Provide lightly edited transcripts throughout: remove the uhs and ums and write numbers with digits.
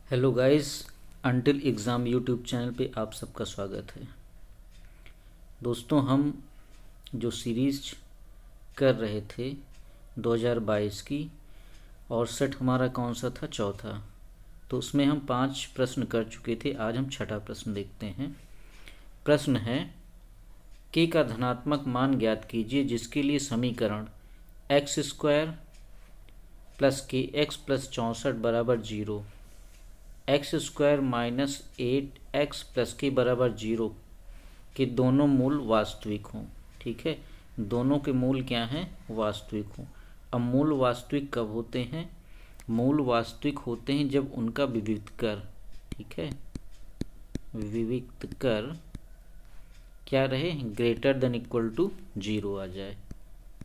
Hello guys, until exam YouTube channel पे आप सबका स्वागत है। दोस्तों, हम जो सीरीज़ कर रहे थे 2022 की, और सेट हमारा कौन सा था? चौथा। तो उसमें हम 5 प्रश्न कर चुके थे। आज हम छठा प्रश्न देखते हैं। प्रश्न है, के का धनात्मक मान ज्ञात कीजिए जिसके लिए समीकरण एक्स स्क्वायर प्लस के एक्स प्लस 64 बराबर 0, x square minus 8x plus के बराबर 0 के दोनों मूल वास्तविक हों। ठीक है, दोनों के मूल क्या हैं? वास्तविक हों। अब मूल वास्तविक कब होते हैं? मूल वास्तविक होते हैं जब उनका विविक्त कर, ठीक है, विविक्त कर क्या रहे? ग्रेटर देन इक्वल टू 0 आ जाए।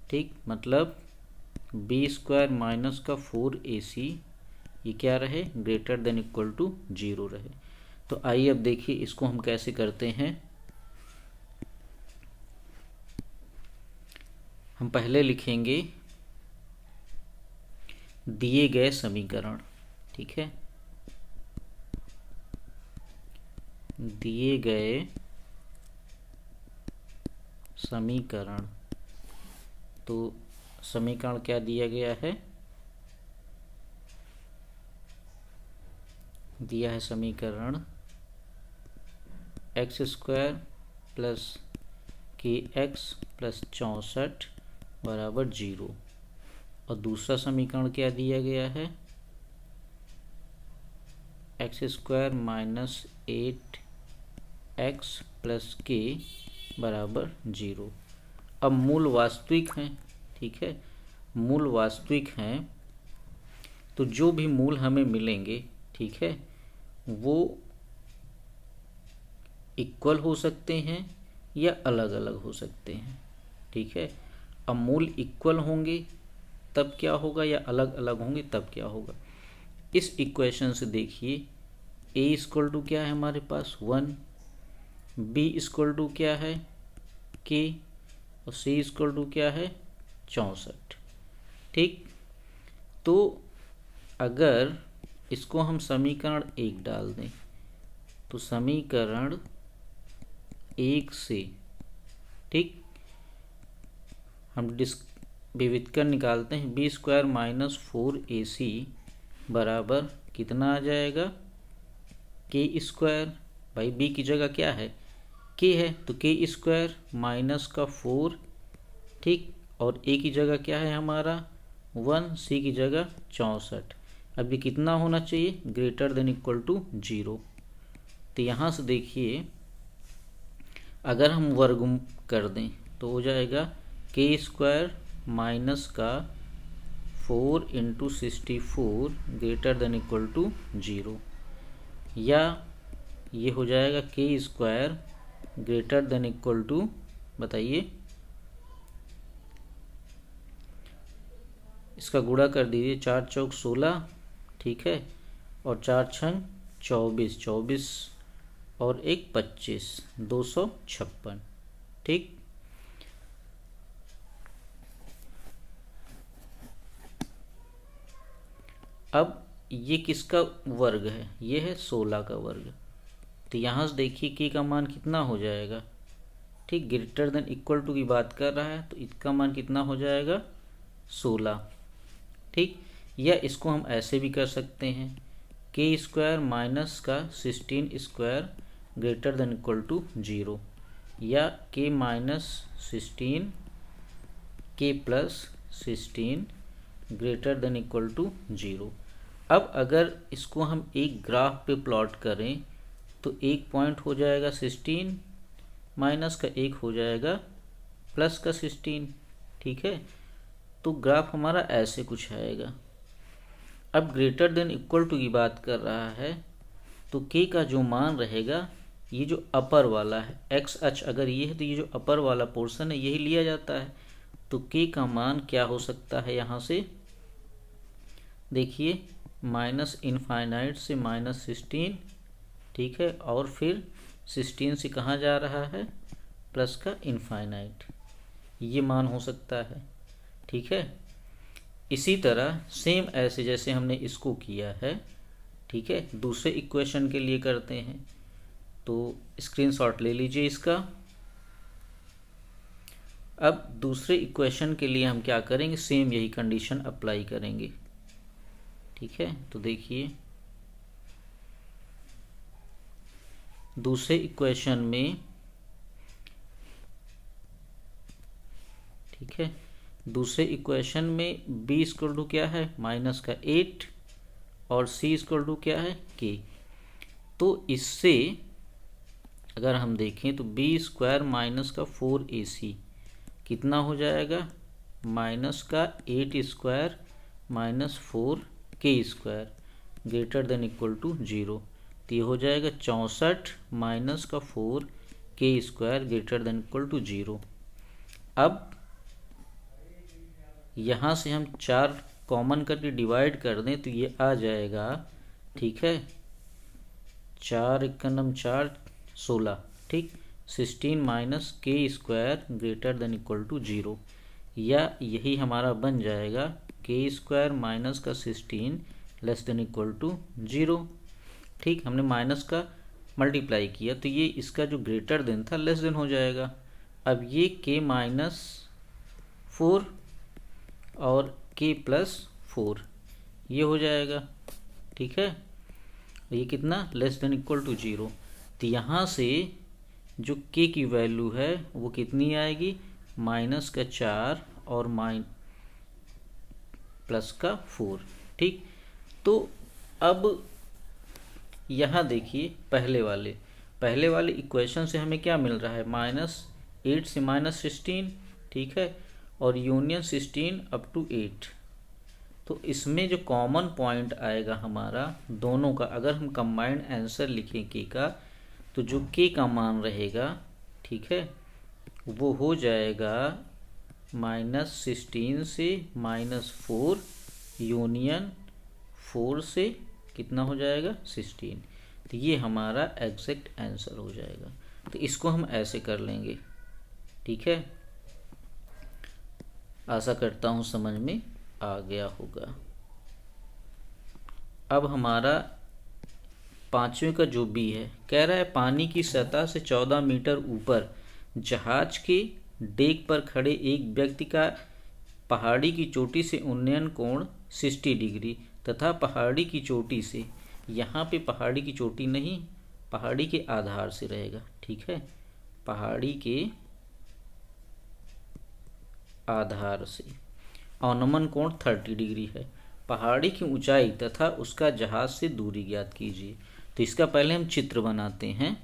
ठीक, मतलब बी स्क्वायर माइनस का 4ac ये क्या रहे? ग्रेटर देन इक्वल टू 0 रहे। तो आइए अब देखिए इसको हम कैसे करते हैं। हम पहले लिखेंगे दिए गए समीकरण। ठीक है, दिए गए समीकरण। तो समीकरण क्या दिया गया है? दिया है समीकरण एक्स स्क्वायर प्लस के एक्स प्लस 64 बराबर 0। और दूसरा समीकरण क्या दिया गया है? X square minus 8x plus के बराबर 0। अब मूल वास्तविक हैं, ठीक है, मूल वास्तविक हैं, तो जो भी मूल हमें मिलेंगे, ठीक है, वो इक्वल हो सकते हैं या अलग अलग हो सकते हैं। ठीक है, अब मूल इक्वल होंगे तब क्या होगा, या अलग अलग होंगे तब क्या होगा? इस इक्वेशन से देखिए, a इक्वल टू क्या है हमारे पास? 1, b इक्वल टू क्या है? k, और c इक्वल टू क्या है? 64। ठीक, तो अगर इसको हम समीकरण 1 डाल दें तो समीकरण 1 से, ठीक, हम विविधकर निकालते हैं। बी स्क्वायर माइनस 4ac बराबर कितना आ जाएगा? K square. भाई बी की जगह क्या है? के है, तो के स्क्वायर माइनस का 4, ठीक, और ए की जगह क्या है हमारा? 1, सी की जगह 64। अब ये कितना होना चाहिए? Greater than equal to 0। तो यहाँ से देखिए, अगर हम वर्ग कर दें तो हो जाएगा के स्क्वायर माइनस का 4 into 64 greater than equal to 0, या ये हो जाएगा K square greater than equal to, बताइए, इसका गुणा कर दीजिए, 4 चौक 16, ठीक है, और 4 छंग 24, 24 और 1 25, 256। ठीक, अब ये किसका वर्ग है? ये है 16 का वर्ग। तो यहाँ से देखिए के का मान कितना हो जाएगा? ठीक, ग्रेटर देन इक्वल टू की बात कर रहा है, तो इसका मान कितना हो जाएगा? 16। ठीक, या इसको हम ऐसे भी कर सकते हैं, के स्क्वायर माइनस का 16 square greater than equal to 0, या K minus 16 K plus 16 greater than equal to 0। अब अगर इसको हम एक ग्राफ पे प्लॉट करें तो एक पॉइंट हो जाएगा 16 माइनस का, एक हो जाएगा प्लस का 16। ठीक है, तो ग्राफ हमारा ऐसे कुछ आएगा। अब ग्रेटर देन इक्वल टू की बात कर रहा है, तो के का जो मान रहेगा, ये जो अपर वाला है, एक्स अक्ष अगर ये है तो ये जो अपर वाला पोर्शन है यही लिया जाता है। तो के का मान क्या हो सकता है? यहाँ से देखिए, माइनस इनफाइनाइट से माइनस 16, ठीक है, और फिर 16 से कहाँ जा रहा है? प्लस का इनफाइनाइट, ये मान हो सकता है। ठीक है, इसी तरह सेम ऐसे जैसे हमने इसको किया है, ठीक है, दूसरे इक्वेशन के लिए करते हैं। तो स्क्रीनशॉट ले लीजिए इसका। अब दूसरे इक्वेशन के लिए हम क्या करेंगे, सेम यही कंडीशन अप्लाई करेंगे। ठीक है, तो देखिए दूसरे इक्वेशन में, ठीक है, दूसरे इक्वेशन में b इक्वल टू क्या है, माइनस का 8 और c इक्वल टू क्या है, k। तो इससे अगर हम देखें तो b स्क्वायर माइनस का 4ac कितना हो जाएगा, माइनस का 8 square minus 4k square greater than equal to 0। तो ये हो जाएगा 64 माइनस का 4k square greater than equal to 0। अब यहाँ से हम 4 कॉमन करके डिवाइड कर दें तो ये आ जाएगा, ठीक है, 4 एकम 4 16, ठीक, 16 minus K square greater than equal to 0, या यही हमारा बन जाएगा के स्क्वायर माइनस का 16 लेस देन इक्वल टू 0। ठीक, हमने माइनस का मल्टीप्लाई किया तो ये इसका जो ग्रेटर देन था लेस देन हो जाएगा। अब ये के माइनस 4 और के प्लस 4 ये हो जाएगा। ठीक है, ये कितना, लेस देन इक्वल टू 0। तो यहाँ से जो के की वैल्यू है वो कितनी आएगी, माइनस का 4 और प्लस का 4। ठीक, तो अब यहाँ देखिए पहले वाले इक्वेशन से हमें क्या मिल रहा है, -8 से -16, ठीक है, और यूनियन 16 अप टू 8। तो इसमें जो कॉमन पॉइंट आएगा हमारा दोनों का, अगर हम कंबाइंड आंसर लिखें के का, तो जो के का मान रहेगा, ठीक है, वो हो जाएगा -16 से -4 यूनियन 4 से कितना हो जाएगा, 16। तो ये हमारा एग्जैक्ट आंसर हो जाएगा। तो इसको हम ऐसे कर लेंगे। ठीक है, आशा करता हूँ समझ में आ गया होगा। अब हमारा पांचवें का जो बी है, कह रहा है पानी की सतह से 14 मीटर ऊपर जहाज के डेक पर खड़े एक व्यक्ति का पहाड़ी की चोटी से उन्नयन कोण 60 डिग्री तथा पहाड़ी की चोटी से, यहाँ पे पहाड़ी की चोटी नहीं, पहाड़ी के आधार से रहेगा। ठीक है, पहाड़ी के आधार से अवनमन कोण 30 डिग्री है। पहाड़ी की ऊंचाई तथा उसका जहाज से दूरी ज्ञात कीजिए। तो इसका पहले हम चित्र बनाते हैं।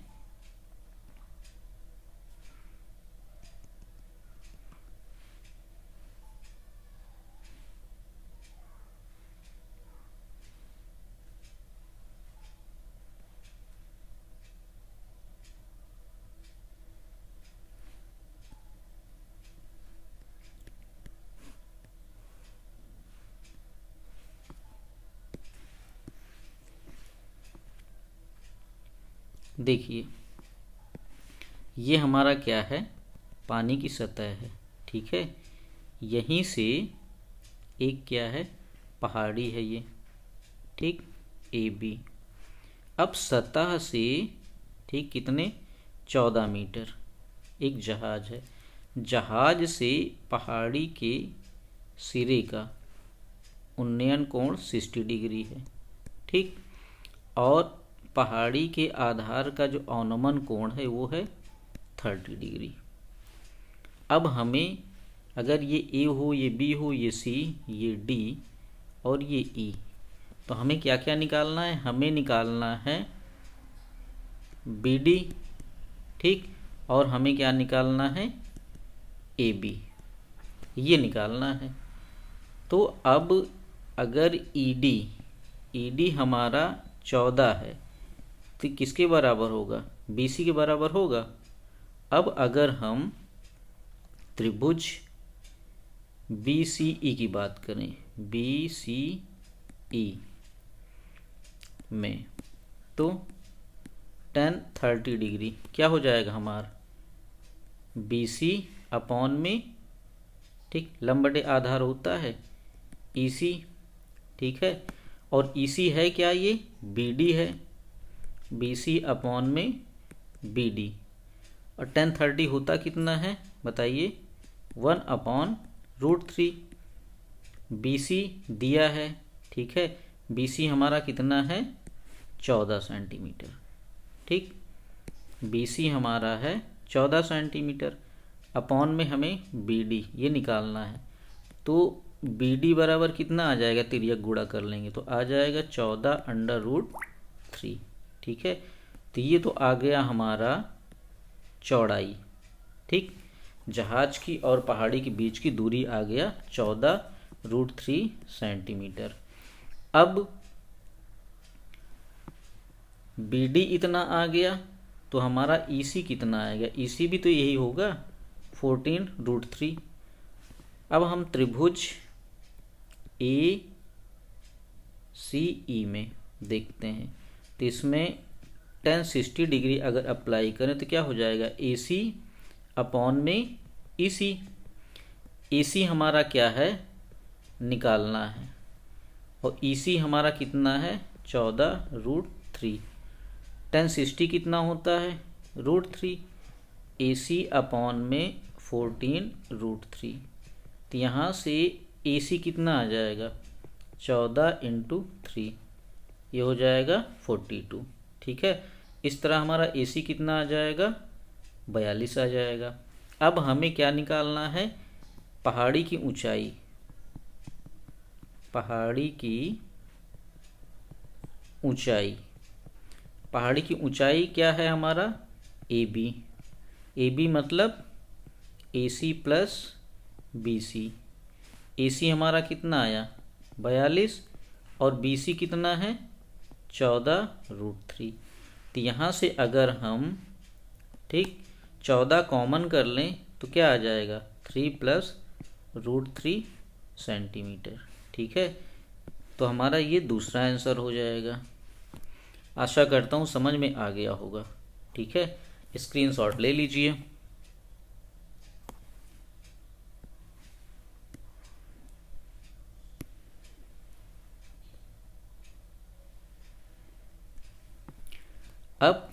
देखिए ये हमारा क्या है, पानी की सतह है। ठीक है, यहीं से एक क्या है, पहाड़ी है ये, ठीक, ए बी। अब सतह से, ठीक, कितने, 14 मीटर एक जहाज है, जहाज से पहाड़ी के सिरे का उन्नयन कोण 60 डिग्री है। ठीक, और पहाड़ी के आधार का जो अवनमन कोण है वो है 30 डिग्री। अब हमें अगर ये ए हो, ये बी हो, ये सी, ये डी और ये ई, तो हमें क्या क्या निकालना है, हमें निकालना है बी डी, ठीक, और हमें क्या निकालना है, ए बी, ये निकालना है। तो अब अगर ईडी हमारा 14 है तो किसके बराबर होगा, बीसी के बराबर होगा। अब अगर हम त्रिभुज BCE की बात करें, BCE में, तो tan 30 डिग्री क्या हो जाएगा हमारा, BC अपॉन में, ठीक, लंब बटे आधार होता है EC। ठीक है, और EC है क्या, ये BD है, BC अपॉन में BD। और 1030 होता कितना है बताइए, 1/√3। BC दिया है, ठीक है, BC हमारा कितना है 14 सेंटीमीटर, ठीक, BC हमारा है 14 सेंटीमीटर, अपॉन में हमें BD ये निकालना है। तो BD बराबर कितना आ जाएगा, तिर्यक गुणा कर लेंगे तो आ जाएगा 14√3, ठीक है। तो ये तो आ गया हमारा चौड़ाई, ठीक, जहाज की और पहाड़ी के बीच की दूरी आ गया 14√3 सेंटीमीटर। अब BD इतना आ गया तो हमारा EC कितना आएगा, EC भी तो यही होगा 14√3। अब हम त्रिभुज ACE में देखते हैं, तो इसमें tan 60 डिग्री अगर अप्लाई करें तो क्या हो जाएगा, AC अपॉन में EC। AC हमारा क्या है निकालना है, और EC हमारा कितना है 14√3। tan 60 कितना होता है √3, AC अपॉन में 14√3। तो यहाँ से AC कितना आ जाएगा 14 × 3, ये हो जाएगा 42, ठीक है। इस तरह हमारा AC कितना आ जाएगा 42 आ जाएगा। अब हमें क्या निकालना है, पहाड़ी की ऊंचाई, पहाड़ी की ऊंचाई, पहाड़ी की ऊंचाई क्या है हमारा AB, AB मतलब AC प्लस BC। AC हमारा कितना आया 42 और BC कितना है 14√3। तो यहाँ से अगर हम, ठीक, 14 कॉमन कर लें तो क्या आ जाएगा 3 + √3 सेंटीमीटर, ठीक है। तो हमारा ये दूसरा आंसर हो जाएगा। आशा करता हूँ समझ में आ गया होगा, ठीक है। स्क्रीनशॉट ले लीजिए। अब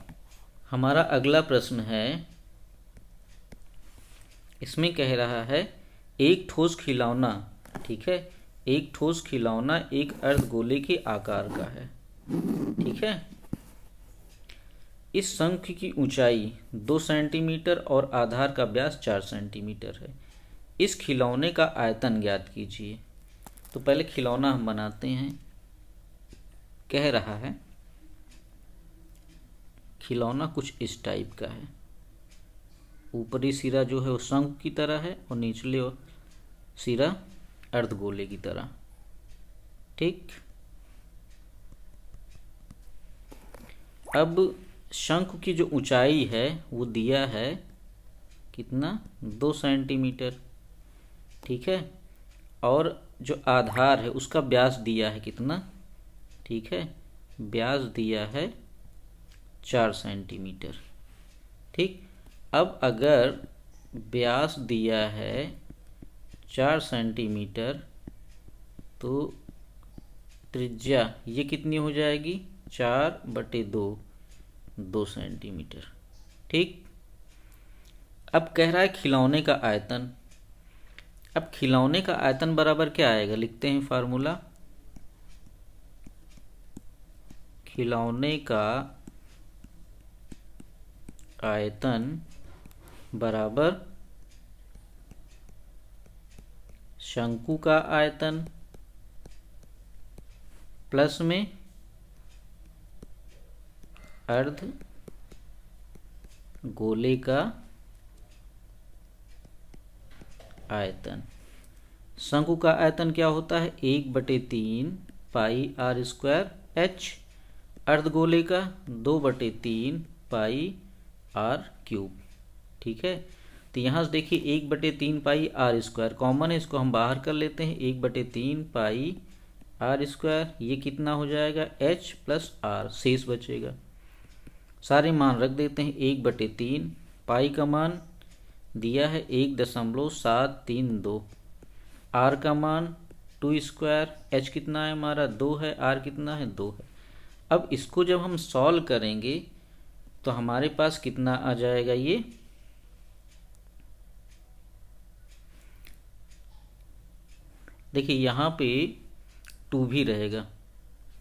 हमारा अगला प्रश्न है, इसमें कह रहा है एक ठोस खिलौना, ठीक है, एक ठोस खिलौना एक अर्धगोले के आकार का है, ठीक है। इस शंख की ऊंचाई 2 सेंटीमीटर और आधार का व्यास 4 सेंटीमीटर है। इस खिलौने का आयतन ज्ञात कीजिए। तो पहले खिलौना हम बनाते हैं। कह रहा है खिलौना कुछ इस टाइप का है, ऊपरी सिरा जो है वो शंख की तरह है और निचले सिरा अर्धगोले की तरह, ठीक। अब शंख की जो ऊंचाई है वो दिया है कितना 2 सेंटीमीटर, ठीक है, और जो आधार है उसका व्यास दिया है कितना, ठीक है, व्यास दिया है 4 सेंटीमीटर, ठीक। अब अगर व्यास दिया है 4 सेंटीमीटर तो त्रिज्या ये कितनी हो जाएगी 4/2, 2 सेंटीमीटर, ठीक। अब कह रहा है खिलौने का आयतन। अब खिलौने का आयतन बराबर क्या आएगा, लिखते हैं फार्मूला। खिलौने का आयतन बराबर शंकु का आयतन प्लस में अर्ध गोले का आयतन। शंकु का आयतन क्या होता है 1/3 πr², h। अर्धगोले का 2/3 πr³, ठीक है। तो यहाँ से देखिए 1/3 πr², कॉमन है, इसको हम बाहर कर लेते हैं। 1/3 πr², ये कितना हो जाएगा h + r, शेष बचेगा। सारे मान रख देते हैं। 1/3 पाई का मान दिया है 1.732, r का मान 2 स्क्वायर, एच कितना है हमारा 2 है, आर कितना है 2 है। अब इसको जब हम सॉल्व करेंगे तो हमारे पास कितना आ जाएगा, ये देखिए यहाँ पे 2 भी रहेगा,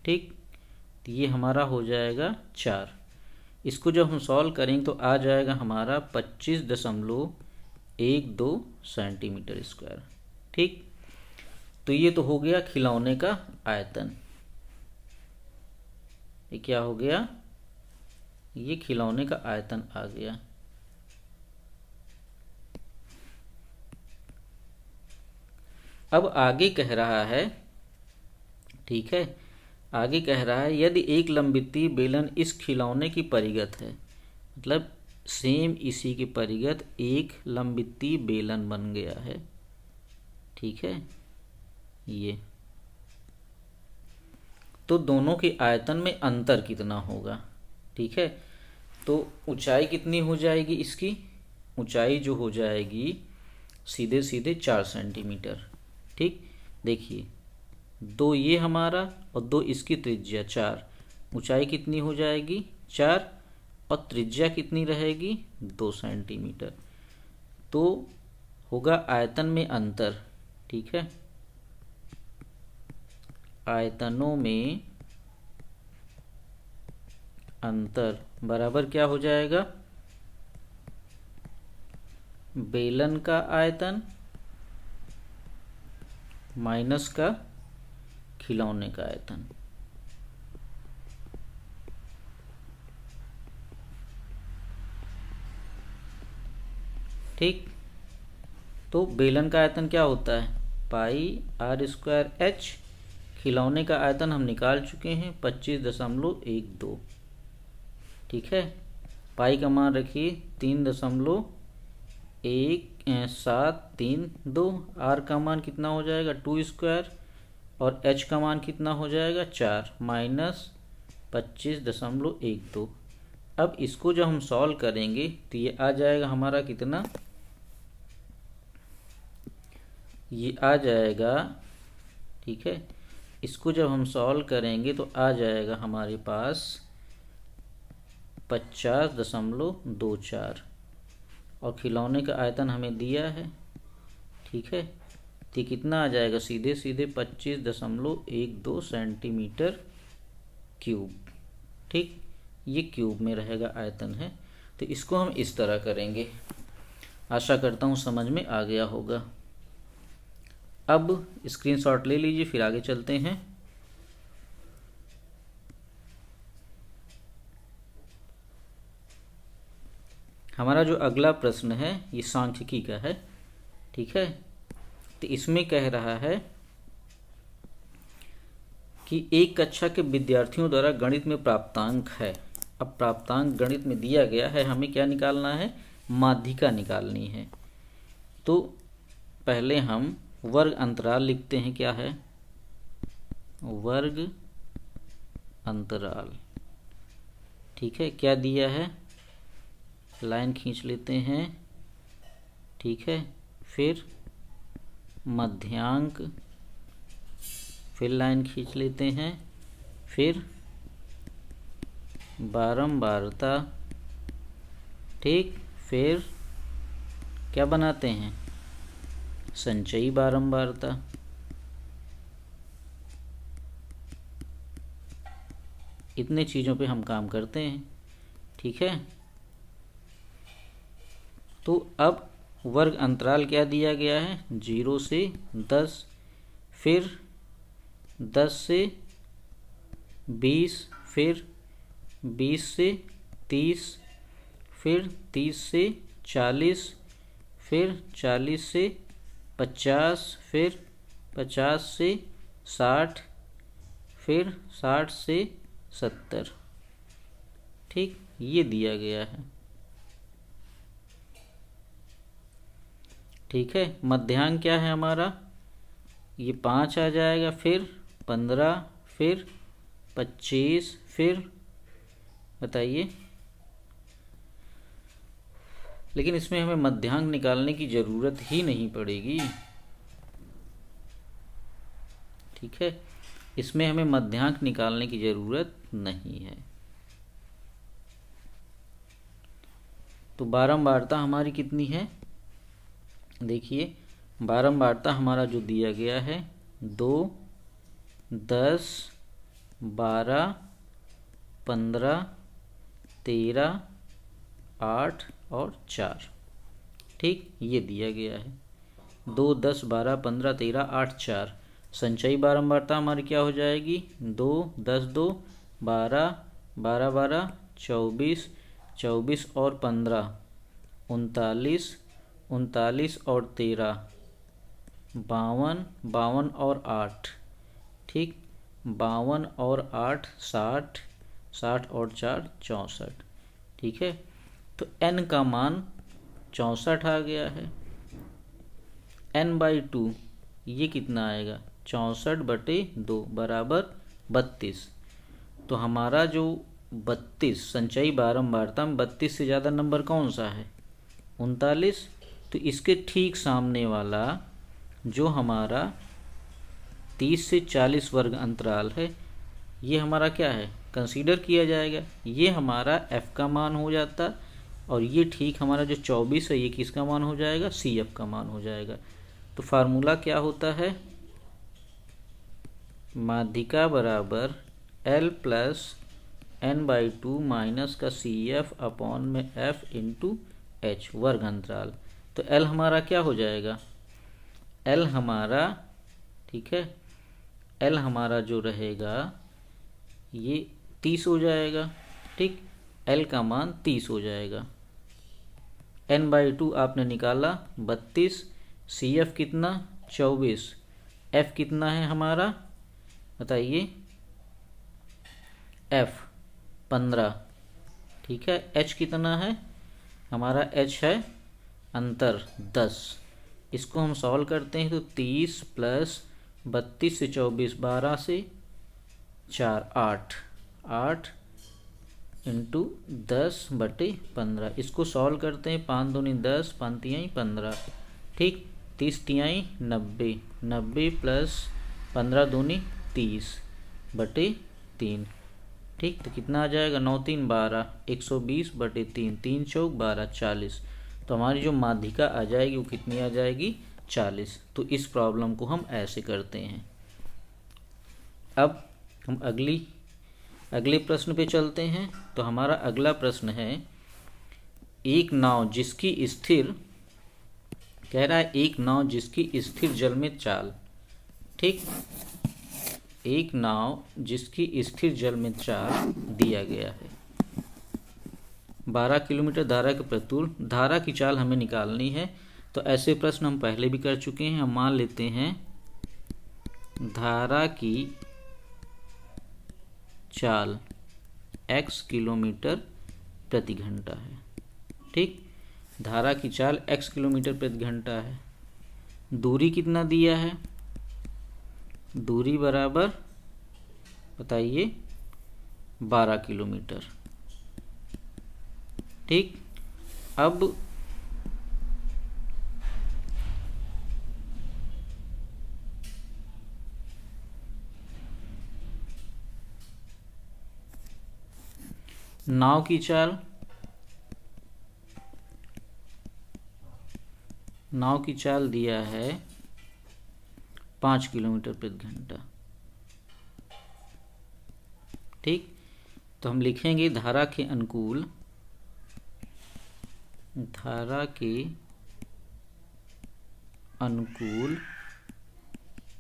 ठीक, तो ये हमारा हो जाएगा 4। इसको जब हम सॉल्व करेंगे तो आ जाएगा हमारा 25.12 सेंटीमीटर स्क्वायर, ठीक। तो ये तो हो गया खिलौने का आयतन। ये क्या हो गया, ये खिलौने का आयतन आ गया। अब आगे कह रहा है, ठीक है, आगे कह रहा है यदि एक लंबवृत्तीय बेलन इस खिलौने की परिगत है, मतलब सेम इसी के परिगत एक लंबवृत्तीय बेलन बन गया है, ठीक है, ये तो दोनों के आयतन में अंतर कितना होगा, ठीक है। तो ऊंचाई कितनी हो जाएगी, इसकी ऊंचाई जो हो जाएगी सीधे सीधे 4 सेंटीमीटर, ठीक। देखिए 2 ये हमारा और 2 इसकी त्रिज्या 4, ऊंचाई कितनी हो जाएगी 4 और त्रिज्या कितनी रहेगी 2 सेंटीमीटर। तो होगा आयतन में अंतर, ठीक है, आयतनों में अंतर बराबर क्या हो जाएगा, बेलन का आयतन माइनस का खिलौने का आयतन, ठीक। तो बेलन का आयतन क्या होता है, पाई आर स्क्वायर एच, खिलौने का आयतन हम निकाल चुके हैं 25.12, ठीक है। पाई का मान रखिए 3.1732, आर का मान कितना हो जाएगा 2 स्क्वायर और एच का मान कितना हो जाएगा 4 माइनस 25.12। अब इसको जब हम सॉल्व करेंगे तो ये आ जाएगा हमारा कितना, ये आ जाएगा, ठीक है, इसको जब हम सॉल्व करेंगे तो आ जाएगा हमारे पास 50.24 और खिलौने का आयतन हमें दिया है, ठीक है। तो कितना आ जाएगा, सीधे सीधे 25.12 सेंटीमीटर क्यूब, ठीक। ये क्यूब में रहेगा आयतन है। तो इसको हम इस तरह करेंगे, आशा करता हूँ समझ में आ गया होगा। अब स्क्रीनशॉट ले लीजिए, फिर आगे चलते हैं। हमारा जो अगला प्रश्न है ये सांख्यिकी का है, ठीक है। तो इसमें कह रहा है कि एक कक्षा के विद्यार्थियों द्वारा गणित में प्राप्तांक है। अब प्राप्तांक गणित में दिया गया है, हमें क्या निकालना है, माध्यिका निकालनी है। तो पहले हम वर्ग अंतराल लिखते हैं, क्या है, वर्ग अंतराल, ठीक है। क्या दिया है, लाइन खींच लेते हैं, ठीक है, फिर मध्यांक, फिर लाइन खींच लेते हैं, फिर बारंबारता, ठीक, फिर क्या बनाते हैं, संचयी बारंबारता, इतने चीज़ों पे हम काम करते हैं, ठीक है। तो अब वर्ग अंतराल क्या दिया गया है, 0 से 10, फिर 10 से 20, फिर 20 से 30, फिर 30 से 40, फिर 40 से 50, फिर 50 से 60, फिर 60 से 70, ठीक, ये दिया गया है, ठीक है। मध्यांक क्या है हमारा, ये 5 आ जाएगा, फिर 15, फिर 25, फिर बताइए, लेकिन इसमें हमें मध्यांक निकालने की ज़रूरत ही नहीं पड़ेगी, ठीक है, इसमें हमें मध्यांक निकालने की ज़रूरत नहीं है। तो बारंबारता हमारी कितनी है, देखिए बारंबारता हमारा जो दिया गया है 2, 10, 12, 15, 13, 8 और 4। ठीक, ये दिया गया है 2, 10, 12, 15, 13, 8, 4। संचयी बारंबारता हमारी क्या हो जाएगी, 2, 10, 2, 12, 12, 12, 24, 24 और 15, 39, 39 और 13, 52, 52 और 8। ठीक, 52 और 8 60, 60 और 4 64। ठीक है, तो n का मान 64 आ गया है। n/2 ये कितना आएगा, 64/2 बराबर 32। तो हमारा जो 32 संचयी बारंबारता में 32 से ज़्यादा नंबर कौन सा है, 39। तो इसके ठीक सामने वाला जो हमारा 30 से 40 वर्ग अंतराल है, ये हमारा क्या है, कंसीडर किया जाएगा। ये हमारा f का मान हो जाता, और ये ठीक हमारा जो 24 है ये किसका मान हो जाएगा, CF का मान हो जाएगा। तो फार्मूला क्या होता है, माध्यिका बराबर L प्लस n/2 माइनस का CF अपॉन में F इंटू H वर्ग अंतराल। तो L हमारा क्या हो जाएगा, L हमारा, ठीक है, L हमारा जो रहेगा ये 30 हो जाएगा। ठीक, L का मान 30 हो जाएगा। n/2 आपने निकाला 32, CF कितना 24, F कितना है हमारा बताइए, F 15। ठीक है, H कितना है हमारा, H है अंतर 10। इसको हम सॉल्व करते हैं तो 30 प्लस 32 से 24, 12 से 4 8, 8 इंटू 10/15। इसको सॉल्व करते हैं, 5 दूनी 10, 5 तिहाई 15। ठीक, 30 तिहाई 90, 90 प्लस 15 दूनी 30/3। ठीक, तो कितना आ जाएगा, 9 3 12, 120/3, 3 चौक 12, 40। तो हमारी जो माध्यिका आ जाएगी वो कितनी आ जाएगी, 40। तो इस प्रॉब्लम को हम ऐसे करते हैं। अब हम अगले प्रश्न पे चलते हैं। तो हमारा अगला प्रश्न है, एक नाव जिसकी स्थिर, कह रहा है एक नाव जिसकी स्थिर जल में चाल, ठीक, एक नाव जिसकी स्थिर जल में चाल दिया गया है, 12 किलोमीटर धारा के प्रतिकूल, धारा की चाल हमें निकालनी है। तो ऐसे प्रश्न हम पहले भी कर चुके हैं। हम मान लेते हैं धारा की चाल x किलोमीटर प्रति घंटा है। ठीक, धारा की चाल x किलोमीटर प्रति घंटा है। दूरी कितना दिया है, दूरी बराबर बताइए 12 किलोमीटर। ठीक, अब नाव की चाल दिया है 5 किलोमीटर प्रति घंटा। ठीक, तो हम लिखेंगे धारा के अनुकूल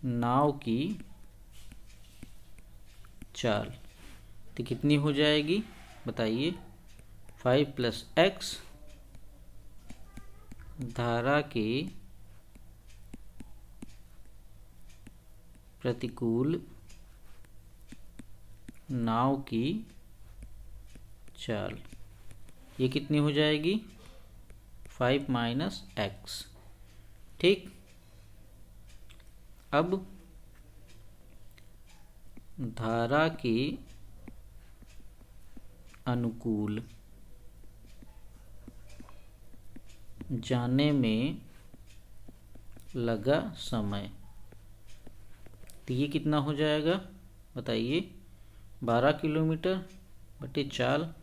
नाव की चाल तो कितनी हो जाएगी बताइए, 5 + x धारा के प्रतिकूल नाव की चाल, ये कितनी हो जाएगी 5 - x। ठीक, अब धारा के अनुकूल जाने में लगा समय, तो ये कितना हो जाएगा बताइए, 12 किलोमीटर बटे 4,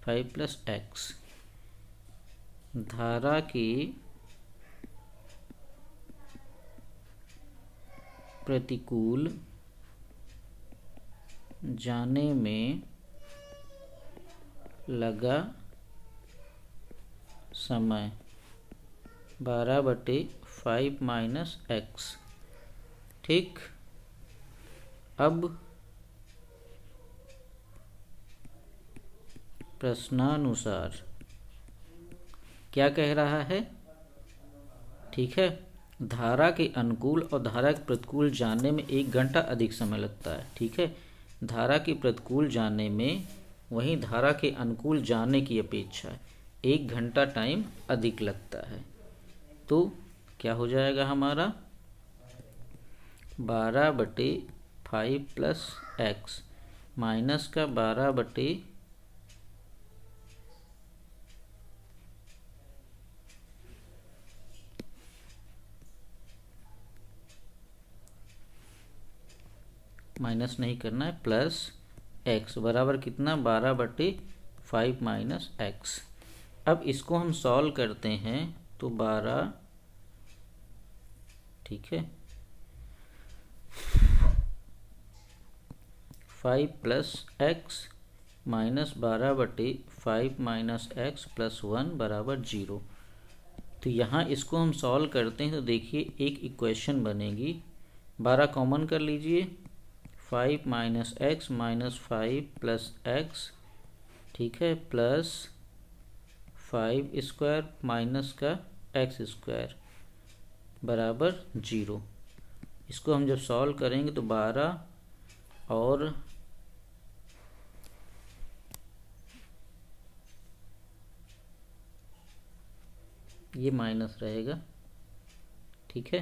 5 + x। धारा के प्रतिकूल जाने में लगा समय 12/5 - x। ठीक, अब प्रश्नानुसार क्या कह रहा है? ठीक है, धारा के अनुकूल और धारा के प्रतिकूल जाने में 1 घंटा अधिक समय लगता है। ठीक है, धारा के प्रतिकूल जाने में वहीं धारा के अनुकूल जाने की अपेक्षा 1 घंटा टाइम अधिक लगता है। तो क्या हो जाएगा हमारा 12/5 + x माइनस का 12 माइनस नहीं करना है, प्लस x बराबर कितना 12/5 - x। अब इसको हम सॉल्व करते हैं तो 12, ठीक है, 5 + x माइनस 12/5 - x + 1 बराबर 0। तो यहाँ इसको हम सॉल्व करते हैं तो देखिए एक इक्वेशन बनेगी। 12 कॉमन कर लीजिए, 5 - x माइनस 5 + x, ठीक है, प्लस 5² माइनस का x² बराबर 0। इसको हम जब सॉल्व करेंगे तो 12 और ये माइनस रहेगा। ठीक है,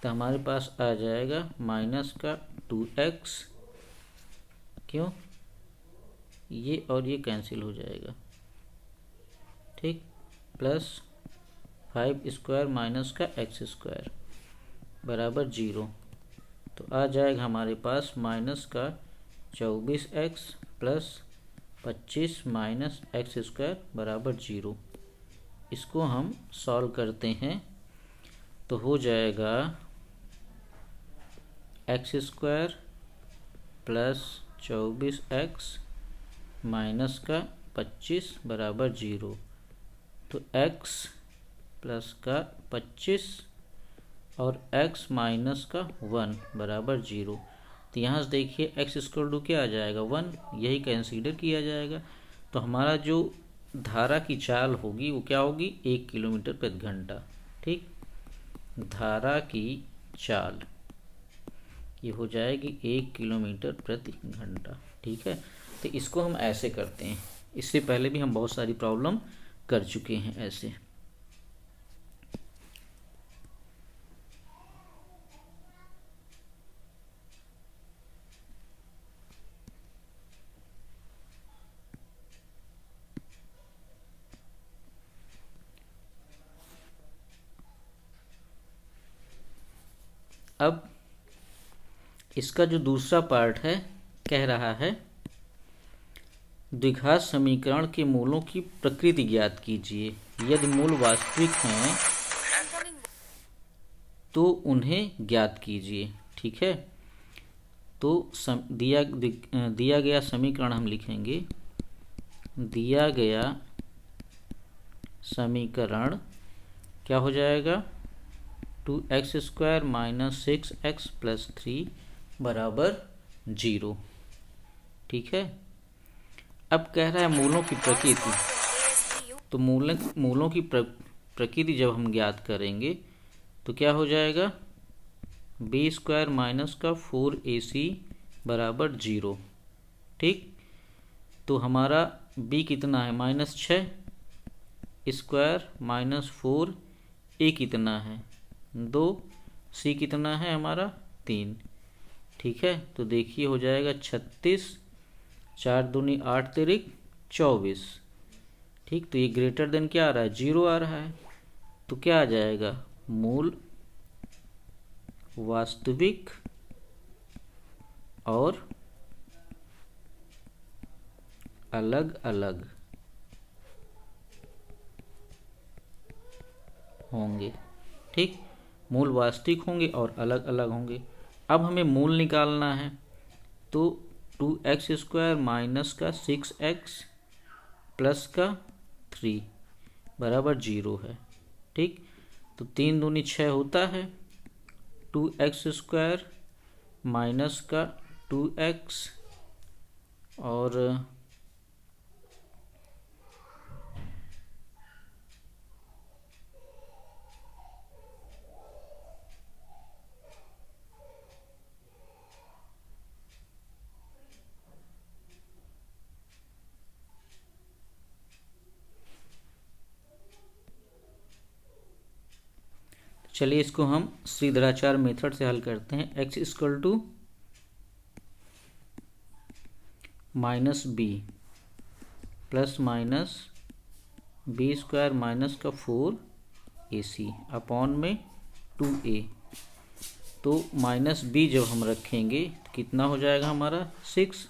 तो हमारे पास आ जाएगा माइनस का 2x, क्यों, ये और ये कैंसिल हो जाएगा। ठीक, प्लस 5² माइनस का x² बराबर 0। तो आ जाएगा हमारे पास माइनस का 24x + 25 माइनस x² बराबर 0। इसको हम सॉल्व करते हैं तो हो जाएगा x² + 24x माइनस का 25 बराबर 0। तो x प्लस का 25 और x माइनस का 1 बराबर 0। तो यहाँ से देखिए x² क्या आ जाएगा 1, यही कंसीडर किया जाएगा। तो हमारा जो धारा की चाल होगी वो क्या होगी 1 किलोमीटर प्रति घंटा। ठीक, धारा की चाल ये हो जाएगी 1 किलोमीटर प्रति घंटा। ठीक है, तो इसको हम ऐसे करते हैं, इससे पहले भी हम बहुत सारी प्रॉब्लम कर चुके हैं ऐसे। अब इसका जो दूसरा पार्ट है कह रहा है द्विघात समीकरण के मूलों की प्रकृति ज्ञात कीजिए। यदि मूल वास्तविक हैं तो उन्हें ज्ञात कीजिए। ठीक है, तो दिया गया समीकरण हम लिखेंगे, दिया गया समीकरण क्या हो जाएगा 2x² माइनस 6x + 3 बराबर 0। ठीक है, अब कह रहा है मूलों की प्रकृति। तो मूलों की प्रकृति जब हम ज्ञात करेंगे तो क्या हो जाएगा b² माइनस का 4ac बराबर 0। ठीक, तो हमारा b कितना है -6² माइनस 4, a कितना है 2, c कितना है हमारा 3। ठीक है, तो देखिए हो जाएगा 36, 4 दूनी 8 तिरिक 24। ठीक, तो ये ग्रेटर देन क्या आ रहा है 0 आ रहा है। तो क्या आ जाएगा मूल वास्तविक और अलग अलग होंगे। ठीक, मूल वास्तविक होंगे और अलग अलग होंगे। अब हमें मूल निकालना है, तो 2x² माइनस का 6x प्लस का 3 बराबर 0 है। ठीक, तो 3 दूनी 6 होता है। 2x² माइनस का 2x और चलिए इसको हम श्रीधराचार्य मेथड से हल करते हैं। x equal to minus B plus minus b² minus का 4ac अपॉन में 2a। तो माइनस b जब हम रखेंगे तो कितना हो जाएगा हमारा 6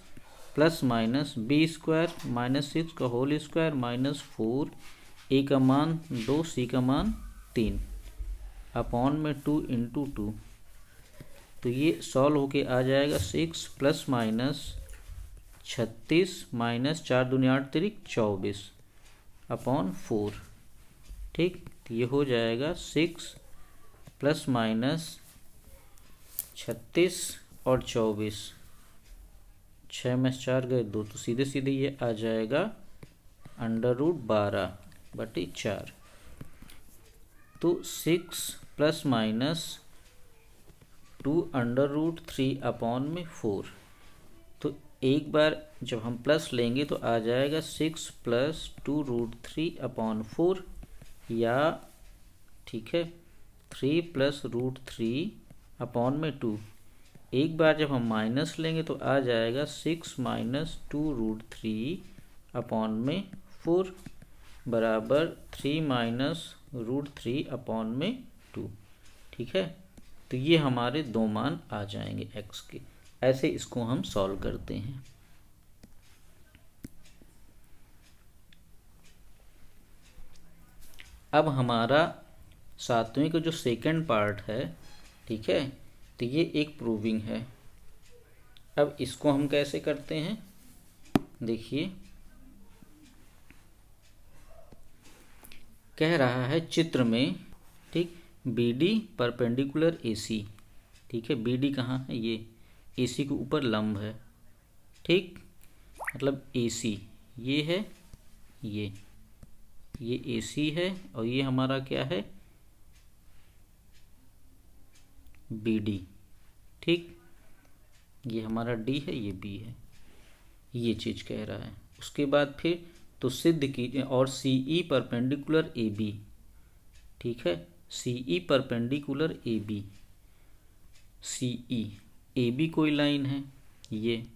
प्लस माइनस b² माइनस 6 का होल स्क्वायर माइनस 4, a का मान 2, c का मान 3 अपॉन में 2 इंटू 2। तो ये सॉल्व होके आ जाएगा 6 प्लस माइनस 36 माइनस 4 दूनी 8 तिरिक 24 अपॉन 4। ठीक, तो ये हो जाएगा 6 प्लस माइनस 36 और 24, 6 में 4 गए 2, तो सीधे सीधे ये आ जाएगा √12/4। तो 6 प्लस माइनस 2√3 अपॉन में 4। तो एक बार जब हम प्लस लेंगे तो आ जाएगा 6 प्लस 2√3 अपॉन 4, या ठीक है 3 प्लस √3 अपॉन में 2। एक बार जब हम माइनस लेंगे तो आ जाएगा 6 माइनस 2√3 अपॉन में 4 बराबर 3 माइनस √3 अपॉन में 2। ठीक है, तो ये हमारे दो मान आ जाएंगे x के। ऐसे इसको हम सॉल्व करते हैं। अब हमारा सातवें का जो सेकंड पार्ट है, ठीक है, तो ये एक प्रूविंग है। अब इसको हम कैसे करते हैं, देखिए कह रहा है चित्र में, ठीक, BD परपेंडिकुलर AC। ठीक है, BD कहाँ है, ये AC के ऊपर लंब है। ठीक, मतलब AC ये है, ये AC है और ये हमारा क्या है BD। ठीक, ये हमारा D है, ये B है, ये चीज़ कह रहा है। उसके बाद फिर तो सिद्ध कीजिए, और CE परपेंडिकुलर AB। ठीक है, CE perpendicular AB, CE AB कोई लाइन है, ये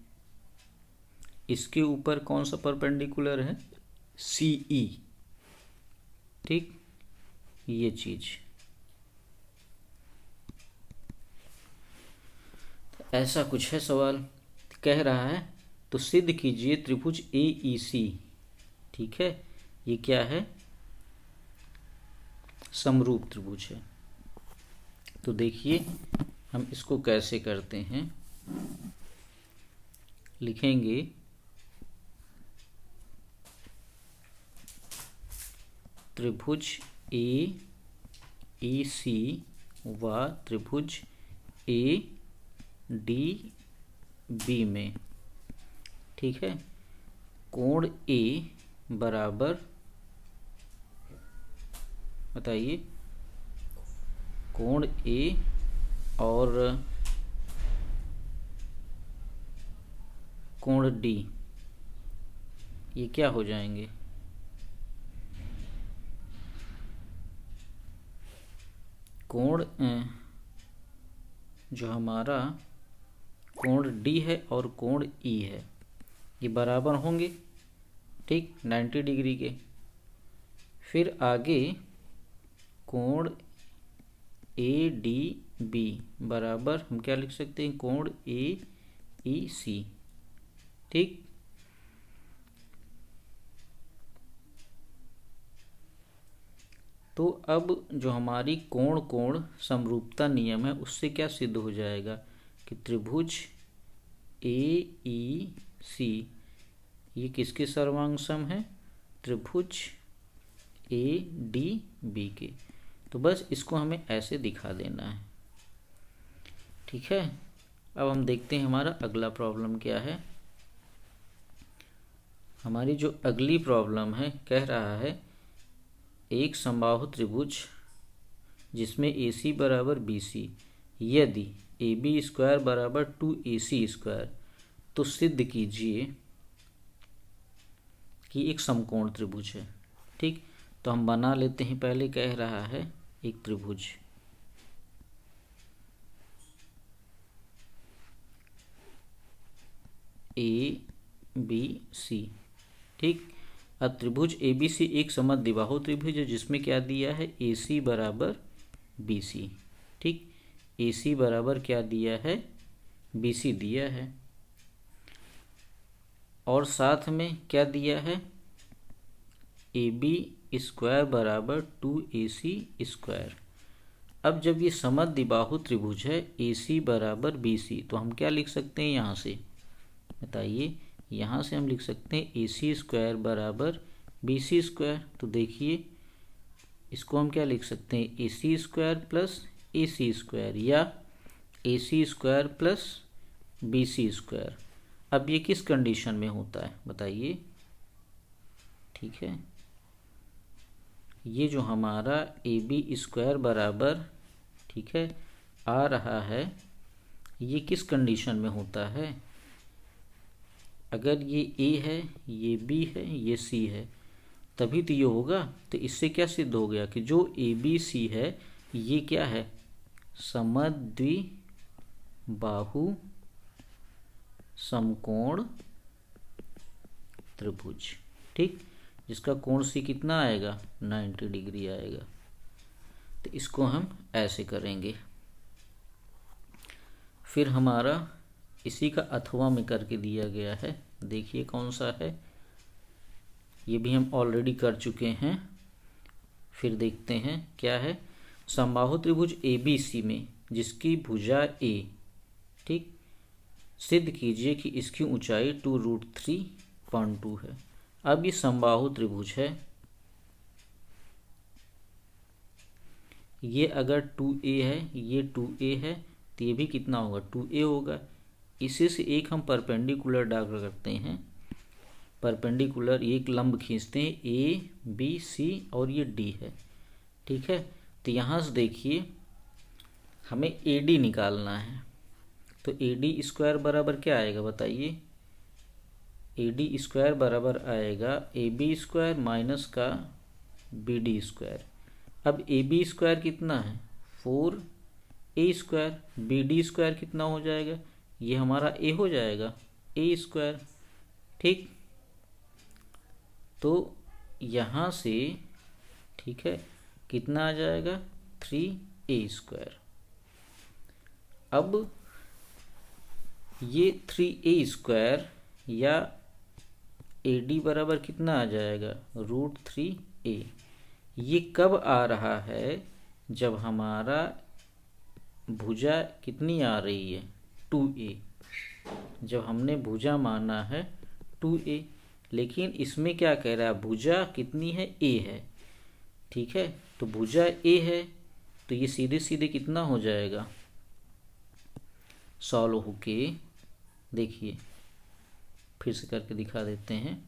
इसके ऊपर कौन सा परपेंडिकुलर है, CE। ठीक, ये चीज ऐसा कुछ है सवाल, कह रहा है तो सिद्ध कीजिए त्रिभुज AEC। ठीक है, ये क्या है, समरूप त्रिभुज है। तो देखिए हम इसको कैसे करते हैं, लिखेंगे त्रिभुज AEC व त्रिभुज ADB में, ठीक है, कोण A बराबर, बताइए, कोण A और कोण D ये क्या हो जाएंगे, कोण जो हमारा कोण D है और कोण E है ये बराबर होंगे। ठीक, 90 डिग्री के। फिर आगे कोण ADB बराबर हम क्या लिख सकते हैं, कोण ई सी। ठीक, तो अब जो हमारी कोण समरूपता नियम है उससे क्या सिद्ध हो जाएगा कि त्रिभुज ए ई सी ये किसके सर्वांग सम है, त्रिभुज ए डी बी के। तो बस इसको हमें ऐसे दिखा देना है। ठीक है, अब हम देखते हैं हमारा अगला प्रॉब्लम क्या है। हमारी जो अगली प्रॉब्लम है कह रहा है एक समबाहु त्रिभुज जिसमें ए सी बराबर बी सी यदि ए बी स्क्वायर बराबर 2AC स्क्वायर तो सिद्ध कीजिए कि एक समकोण त्रिभुज है। ठीक, तो हम बना लेते हैं। पहले कह रहा है एक त्रिभुज ए बी सी। ठीक, अब त्रिभुज ए बी सी एक समद्विबाहु त्रिभुज है जिसमें क्या दिया है, ए सी बराबर बी सी। ठीक, ए सी बराबर क्या दिया है, बी सी दिया है, और साथ में क्या दिया है, ए बी स्क्वायर बराबर 2AC स्क्वायर। अब जब ये समद्विबाहु त्रिभुज है ए सी बराबर बी सी तो हम क्या लिख सकते हैं यहाँ से, बताइए। यहाँ से हम लिख सकते हैं ए सी स्क्वायर बराबर बी सी स्क्वायर। तो देखिए इसको हम क्या लिख सकते हैं, A C square plus A C square या A C square plus B C square. अब ये किस कंडीशन में होता है बताइए। ठीक है, ये जो हमारा ए बी स्क्वायर बराबर, ठीक है, आ रहा है, ये किस कंडीशन में होता है, अगर ये ए है, ये बी है, ये सी है, तभी तो ये होगा। तो इससे क्या सिद्ध हो गया कि जो ए बी सी है ये क्या है, समद्विबाहु समकोण त्रिभुज। ठीक, जिसका कोण सी कितना आएगा, 90 डिग्री आएगा। तो इसको हम ऐसे करेंगे। फिर हमारा इसी का अथवा में करके दिया गया है, देखिए कौन सा है, ये भी हम ऑलरेडी कर चुके हैं। फिर देखते हैं क्या है, समबाहु त्रिभुज ए बी सी में जिसकी भुजा ए, ठीक, सिद्ध कीजिए कि इसकी ऊंचाई 2√3.2 है। अब ये समबाहु त्रिभुज है, ये अगर 2A है, ये 2A है, तो ये भी कितना होगा, 2A होगा। इसी से एक हम परपेंडिकुलर ड्रा करते हैं, परपेंडिकुलर एक लंब खींचते हैं, ए बी सी और ये डी है। ठीक है, तो यहाँ से देखिए हमें ए डी निकालना है। तो ए डी स्क्वायर बराबर क्या आएगा बताइए, ए डी स्क्वायर बराबर आएगा ए बी स्क्वायर माइनस का बी डी स्क्वायर। अब ए बी स्क्वायर कितना है, 4A square, B D square कितना हो जाएगा, ये हमारा ए हो जाएगा, ए स्क्वायर। ठीक, तो यहाँ से, ठीक है, कितना आ जाएगा, 3A स्क्वायर। अब ये 3A स्क्वायर या ए डी बराबर कितना आ जाएगा, √3A। ये कब आ रहा है, जब हमारा भुजा कितनी आ रही है, 2A। जब हमने भुजा माना है 2A, लेकिन इसमें क्या कह रहा है, भुजा कितनी है, A है। ठीक है, तो भुजा A है तो ये सीधे सीधे कितना हो जाएगा, सॉल्व होके, देखिए फिर से करके दिखा देते हैं।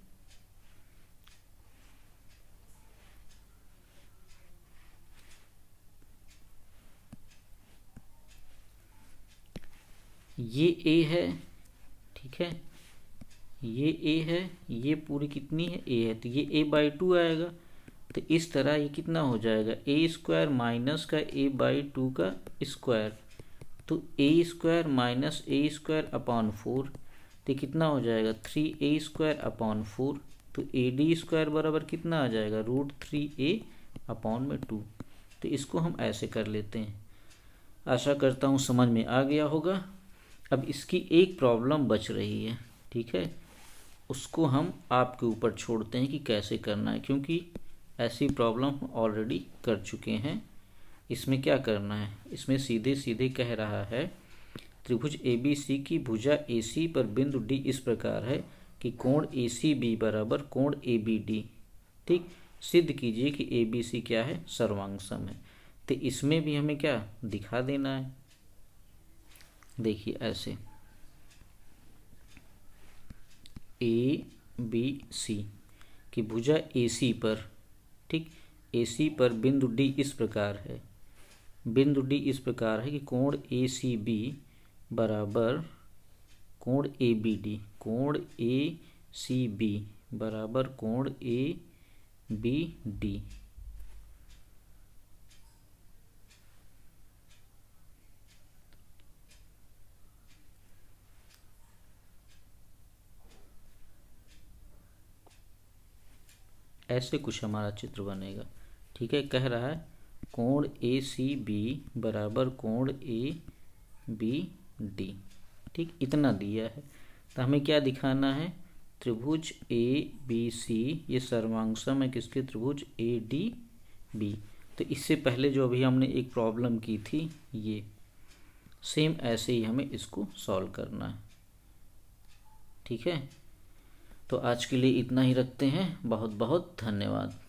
ये A है, ठीक है, ये A है, ये पूरी कितनी है, A है, तो ये A/2 आएगा। तो इस तरह ये कितना हो जाएगा, A स्क्वायर माइनस का A/2 का स्क्वायर, तो A square minus A square upon 4, तो कितना हो जाएगा, 3A स्क्वायर अपॉन 4। तो AD स्क्वायर बराबर कितना आ जाएगा, √3A अपॉन में 2। तो इसको हम ऐसे कर लेते हैं। आशा करता हूँ समझ में आ गया होगा। अब इसकी एक प्रॉब्लम बच रही है, ठीक है, उसको हम आपके ऊपर छोड़ते हैं कि कैसे करना है, क्योंकि ऐसी प्रॉब्लम ऑलरेडी कर चुके हैं। इसमें क्या करना है, इसमें सीधे सीधे कह रहा है त्रिभुज ABC की भुजा AC पर बिंदु D इस प्रकार है कि कोण ACB बराबर कोण ABD। ठीक, सिद्ध कीजिए कि ABC क्या है, सर्वांग सम है। तो इसमें भी हमें क्या दिखा देना है, देखिए ऐसे ABC की भुजा AC पर, ठीक, AC पर बिंदु D इस प्रकार है, बिंदु D इस प्रकार है कि कोण ACB बराबर कोण ABD, कोण ACB बराबर कोण ABD। ऐसे कुछ हमारा चित्र बनेगा, ठीक है। कह रहा है कोण ACB बराबर कोण ABD, ठीक, इतना दिया है। तो हमें क्या दिखाना है, त्रिभुज ABC ये सर्वांग सम है किसके, त्रिभुज ADB। तो इससे पहले जो अभी हमने एक प्रॉब्लम की थी, ये सेम ऐसे ही हमें इसको सॉल्व करना है, ठीक है। तो आज के लिए इतना ही रखते हैं, बहुत बहुत धन्यवाद।